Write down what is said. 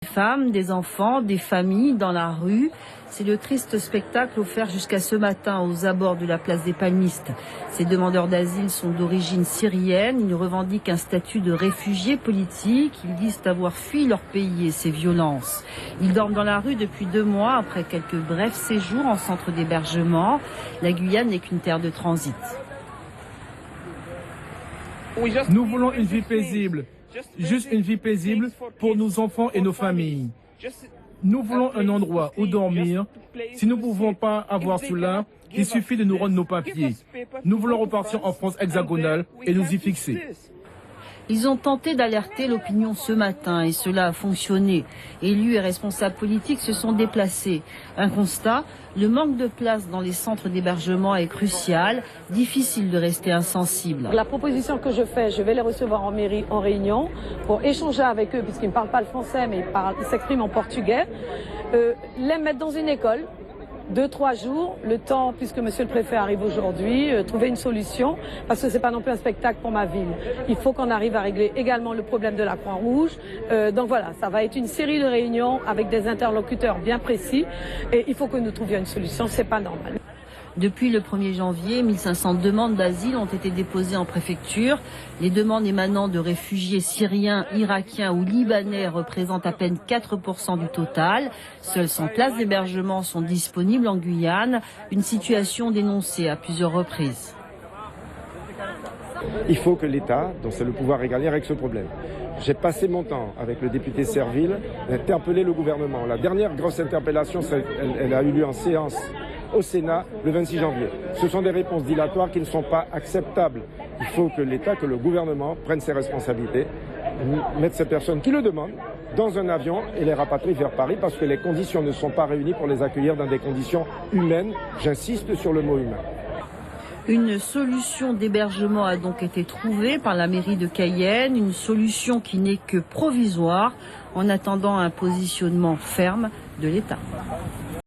Des femmes, des enfants, des familles dans la rue. C'est le triste spectacle offert jusqu'à ce matin aux abords de la place des Palmistes. Ces demandeurs d'asile sont d'origine syrienne. Ils revendiquent un statut de réfugiés politiques. Ils disent avoir fui leur pays et ses violences. Ils dorment dans la rue depuis 2 mois après quelques brefs séjours en centre d'hébergement. La Guyane n'est qu'une terre de transit. Nous voulons une vie paisible. Juste une vie paisible pour nos enfants et nos familles. Nous voulons un endroit où dormir. Si nous ne pouvons pas avoir cela, il suffit de nous rendre nos papiers. Nous voulons repartir en France hexagonale et nous y fixer. Ils ont tenté d'alerter l'opinion ce matin et cela a fonctionné. Élus et responsables politiques se sont déplacés. Un constat, le manque de place dans les centres d'hébergement est crucial, difficile de rester insensible. La proposition que je fais, je vais les recevoir en mairie, en réunion, pour échanger avec eux, puisqu'ils ne parlent pas le français, mais ils s'expriment en portugais. Les mettre dans une école. 2-3 jours, le temps, puisque monsieur le préfet arrive aujourd'hui, trouver une solution, parce que c'est pas non plus un spectacle pour ma ville. Il faut qu'on arrive à régler également le problème de la Croix-Rouge. Donc voilà, ça va être une série de réunions avec des interlocuteurs bien précis, et il faut que nous trouvions une solution, c'est pas normal. Depuis le 1er janvier, 1500 demandes d'asile ont été déposées en préfecture. Les demandes émanant de réfugiés syriens, irakiens ou libanais représentent à peine 4% du total. Seules 100 places d'hébergement sont disponibles en Guyane, une situation dénoncée à plusieurs reprises. Il faut que l'État, dont c'est le pouvoir régalien, règle ce problème. J'ai passé mon temps avec le député Serville d'interpeller le gouvernement. La dernière grosse interpellation, elle a eu lieu en séance au Sénat le 26 janvier. Ce sont des réponses dilatoires qui ne sont pas acceptables. Il faut que l'État, que le gouvernement prenne ses responsabilités, mette ces personnes qui le demandent dans un avion et les rapatrie vers Paris parce que les conditions ne sont pas réunies pour les accueillir dans des conditions humaines. J'insiste sur le mot humain. Une solution d'hébergement a donc été trouvée par la mairie de Cayenne, une solution qui n'est que provisoire en attendant un positionnement ferme de l'État.